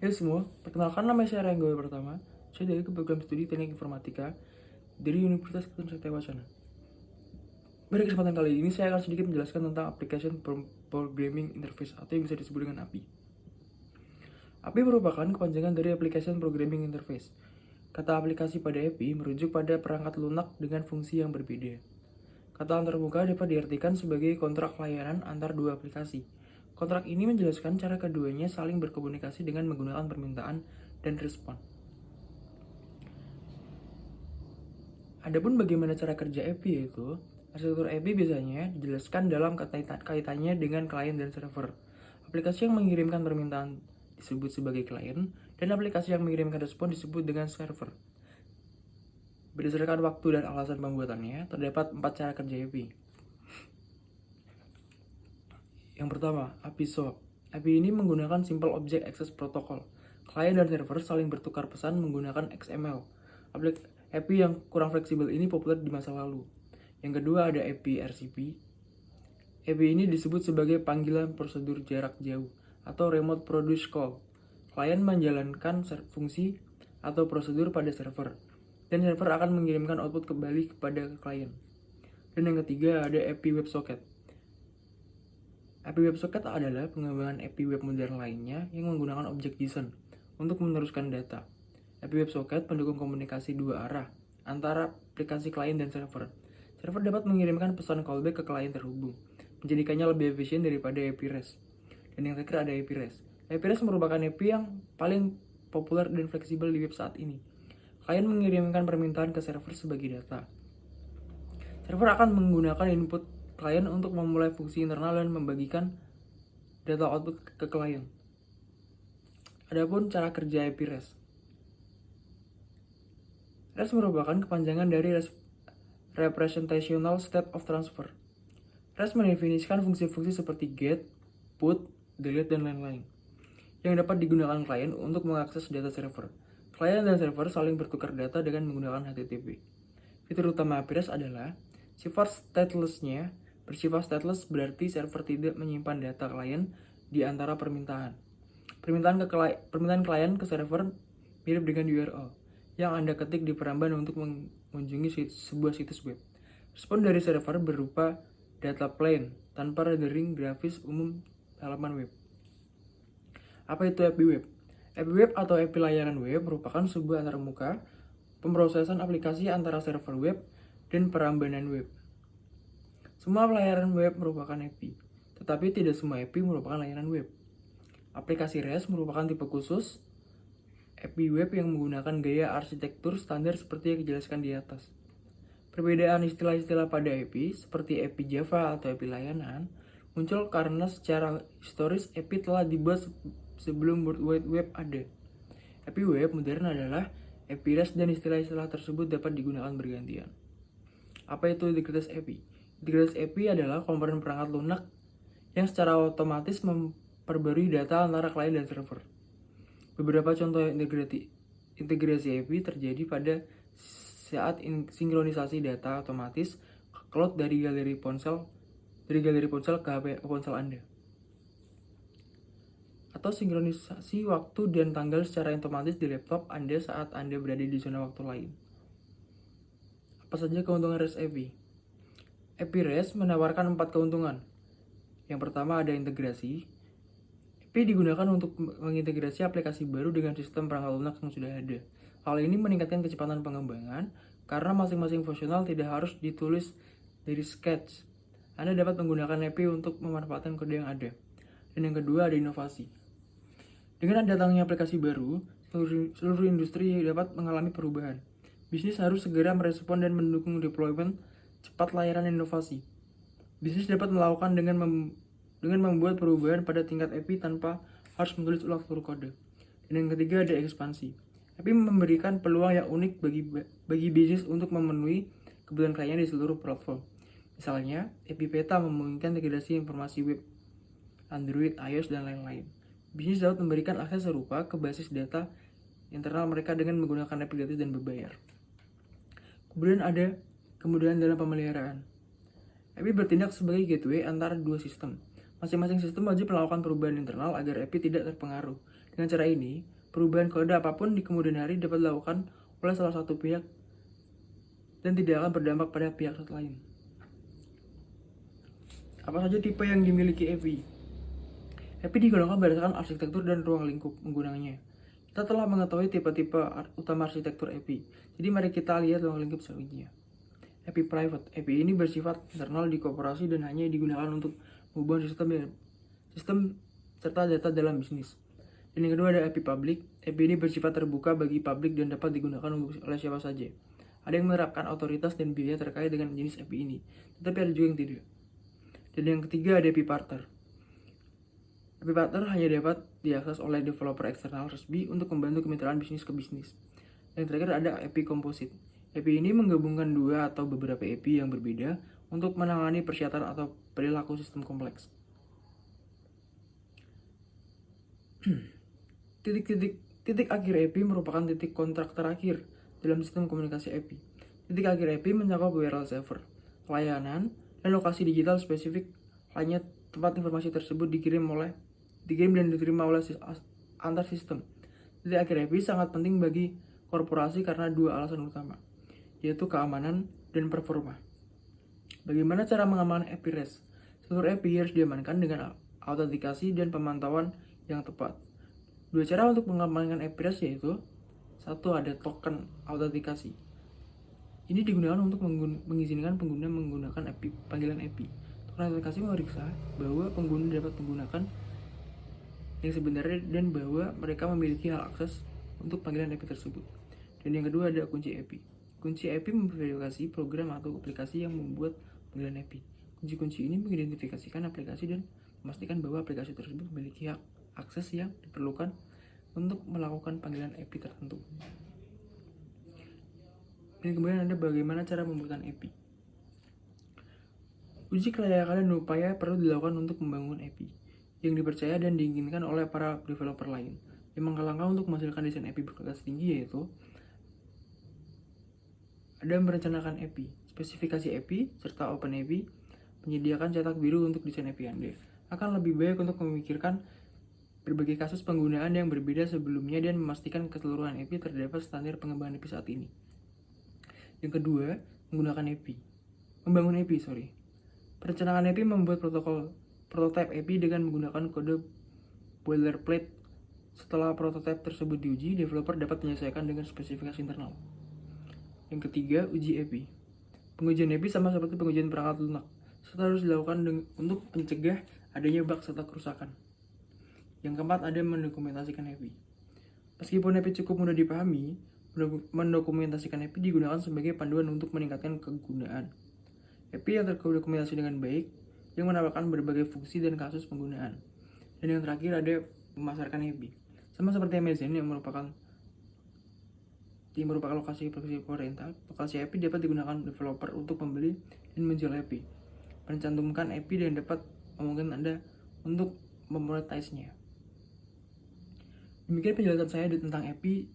Ya semua, perkenalkan nama saya Renggo pertama. Saya dari program studi Teknik Informatika dari Universitas Kristen Satya Wacana. Pada kesempatan kali ini saya akan sedikit menjelaskan tentang Application Programming Interface atau yang bisa disebut dengan API. API merupakan kepanjangan dari Application Programming Interface. Kata aplikasi pada API merujuk pada perangkat lunak dengan fungsi yang berbeda. Kata antarmuka dapat diartikan sebagai kontrak layanan antar dua aplikasi. Kontrak ini menjelaskan cara keduanya saling berkomunikasi dengan menggunakan permintaan dan respon. Adapun bagaimana cara kerja API yaitu, arsitektur API biasanya dijelaskan dalam kaitannya dengan klien dan server. Aplikasi yang mengirimkan permintaan disebut sebagai klien, dan aplikasi yang mengirimkan respon disebut dengan server. Berdasarkan waktu dan alasan pembuatannya, terdapat 4 cara kerja API. Yang pertama, API SOAP. API ini menggunakan Simple Object Access Protocol. Klien dan server saling bertukar pesan menggunakan XML. API yang kurang fleksibel ini populer di masa lalu. Yang kedua ada API RCP. API ini disebut sebagai panggilan prosedur jarak jauh atau Remote Produce Call. Klien menjalankan fungsi atau prosedur pada server, dan server akan mengirimkan output kembali kepada klien. Dan yang ketiga ada API WebSocket. API WebSocket adalah pengembangan API web modern lainnya yang menggunakan objek JSON untuk meneruskan data. API WebSocket mendukung komunikasi dua arah antara aplikasi klien dan server. Server dapat mengirimkan pesan callback ke klien terhubung, menjadikannya lebih efisien daripada API REST. Dan yang terakhir ada API REST. API REST merupakan API yang paling populer dan fleksibel di web saat ini. Klien mengirimkan permintaan ke server sebagai data. Server akan menggunakan input klien untuk memulai fungsi internal dan membagikan data output ke klien. Adapun cara kerja API REST. REST merupakan kepanjangan dari Representational State of Transfer. REST mendefinisikan fungsi-fungsi seperti get, put, delete, dan lain-lain yang dapat digunakan klien untuk mengakses data server. Klien dan server saling bertukar data dengan menggunakan HTTP. Fitur utama API REST adalah sifat stateless-nya. Bersifat stateless berarti server tidak menyimpan data klien di antara permintaan. Permintaan klien ke server mirip dengan URL yang Anda ketik di peramban untuk mengunjungi sebuah situs web. Respon dari server berupa data plain tanpa rendering grafis umum halaman web. Apa itu API web? API web atau API layanan web merupakan sebuah antarmuka pemrosesan aplikasi antara server web dan perambanan web. Semua layanan web merupakan API, tetapi tidak semua API merupakan layanan web. Aplikasi REST merupakan tipe khusus API web yang menggunakan gaya arsitektur standar seperti yang dijelaskan di atas. Perbedaan istilah-istilah pada API, seperti API Java atau API layanan, muncul karena secara historis API telah dibuat sebelum World Wide Web ada. API web modern adalah API REST dan istilah-istilah tersebut dapat digunakan bergantian. Apa itu Integrated API? Integrated API adalah komponen perangkat lunak yang secara otomatis memperbarui data antara klien dan server. Beberapa contoh integrasi API terjadi pada saat sinkronisasi data otomatis ke cloud dari galeri ponsel ke ponsel Anda. Atau sinkronisasi waktu dan tanggal secara otomatis di laptop Anda saat Anda berada di zona waktu lain. Apa saja keuntungan REST API? API REST menawarkan 4 keuntungan. Yang pertama ada integrasi. API digunakan untuk mengintegrasi aplikasi baru dengan sistem perangkat lunak yang sudah ada. Hal ini meningkatkan kecepatan pengembangan karena masing-masing fungsional tidak harus ditulis dari scratch. Anda dapat menggunakan API untuk memanfaatkan kode yang ada. Dan yang kedua ada inovasi. Dengan datangnya aplikasi baru, seluruh industri dapat mengalami perubahan. Bisnis harus segera merespon dan mendukung deployment cepat layanan inovasi. Bisnis dapat melakukan dengan membuat perubahan pada tingkat API tanpa harus menulis ulang seluruh kode. Dan yang ketiga ada ekspansi. API memberikan peluang yang unik bagi bisnis untuk memenuhi kebutuhan klien di seluruh platform. Misalnya, API Peta memungkinkan integrasi informasi web, Android, iOS, dan lain-lain. Bisnis dapat memberikan akses serupa ke basis data internal mereka dengan menggunakan API gratis dan berbayar. Kemudian ada kemudahan dalam pemeliharaan. API bertindak sebagai gateway antara dua sistem. Masing-masing sistem wajib melakukan perubahan internal agar API tidak terpengaruh Dengan cara ini, perubahan kode apapun di kemudian hari dapat dilakukan oleh salah satu pihak dan tidak akan berdampak pada pihak lain. Apa saja tipe yang dimiliki API? API digunakan berdasarkan arsitektur dan ruang lingkup penggunanya. Kita telah mengetahui tipe-tipe utama arsitektur API. Jadi mari kita lihat ruang lingkup selanjutnya. API private. API ini bersifat internal di korporasi dan hanya digunakan untuk menghubungkan sistem serta data dalam bisnis. Dan yang kedua ada API public. API ini bersifat terbuka bagi publik dan dapat digunakan oleh siapa saja. Ada yang menerapkan otoritas dan biaya terkait dengan jenis API ini, tetapi ada juga yang tidak. Dan yang ketiga ada API partner. API partner hanya dapat diakses oleh developer eksternal resmi untuk membantu kemitraan bisnis ke bisnis. Yang terakhir ada API composite. API ini menggabungkan dua atau beberapa API yang berbeda untuk menangani persyaratan atau perilaku sistem kompleks. Titik akhir API merupakan titik kontrak terakhir dalam sistem komunikasi API. Titik akhir API mencakup URL server, layanan, dan lokasi digital spesifik lainnya tempat informasi tersebut dikirim dan diterima oleh antar sistem. Titik akhir API sangat penting bagi korporasi karena dua alasan utama, yaitu keamanan dan performa. Bagaimana cara mengamankan API REST? Seluruh API harus diamankan dengan autentikasi dan pemantauan yang tepat. Dua cara untuk mengamankan API REST yaitu: satu, ada token autentikasi. Ini digunakan untuk mengizinkan pengguna menggunakan panggilan API. Token autentikasi memeriksa bahwa pengguna dapat menggunakan yang sebenarnya dan bahwa mereka memiliki hak akses untuk panggilan API tersebut. Dan yang kedua ada kunci API. Kunci API memverifikasi program atau aplikasi yang membuat panggilan API. Kunci-kunci ini mengidentifikasikan aplikasi dan memastikan bahwa aplikasi tersebut memiliki hak akses yang diperlukan untuk melakukan panggilan API tertentu. Dan kemudian ada bagaimana cara membuat API. Uji kelayakan dan upaya perlu dilakukan untuk membangun API yang dipercaya dan diinginkan oleh para developer lain. Langkah-langkah untuk menghasilkan desain API berkualitas tinggi yaitu: ada merencanakan API, spesifikasi API, serta Open API, menyediakan cetak biru untuk desain API Anda. Akan lebih baik untuk memikirkan berbagai kasus penggunaan yang berbeda sebelumnya dan memastikan keseluruhan API terdapat standar pengembangan API saat ini. Yang kedua, menggunakan API. Membangun API, Perencanaan API membuat prototipe API dengan menggunakan kode boilerplate. Setelah prototipe tersebut diuji, developer dapat menyelesaikan dengan spesifikasi internal. Yang ketiga, uji API. Pengujian API sama seperti pengujian perangkat lunak, serta harus dilakukan untuk mencegah adanya bug serta kerusakan. Yang keempat, ada mendokumentasikan API. Meskipun API cukup mudah dipahami, mendokumentasikan API digunakan sebagai panduan untuk meningkatkan kegunaan. API yang terdokumentasi dengan baik, yang menawarkan berbagai fungsi dan kasus penggunaan. Dan yang terakhir ada memasarkan API. Sama seperti Amazon yang merupakan lokasi pemerintah, lokasi API dapat digunakan developer untuk membeli dan menjual API. Mencantumkan API dan dapat memungkinkan Anda untuk memonetize-nya. Demikian penjelasan saya tentang API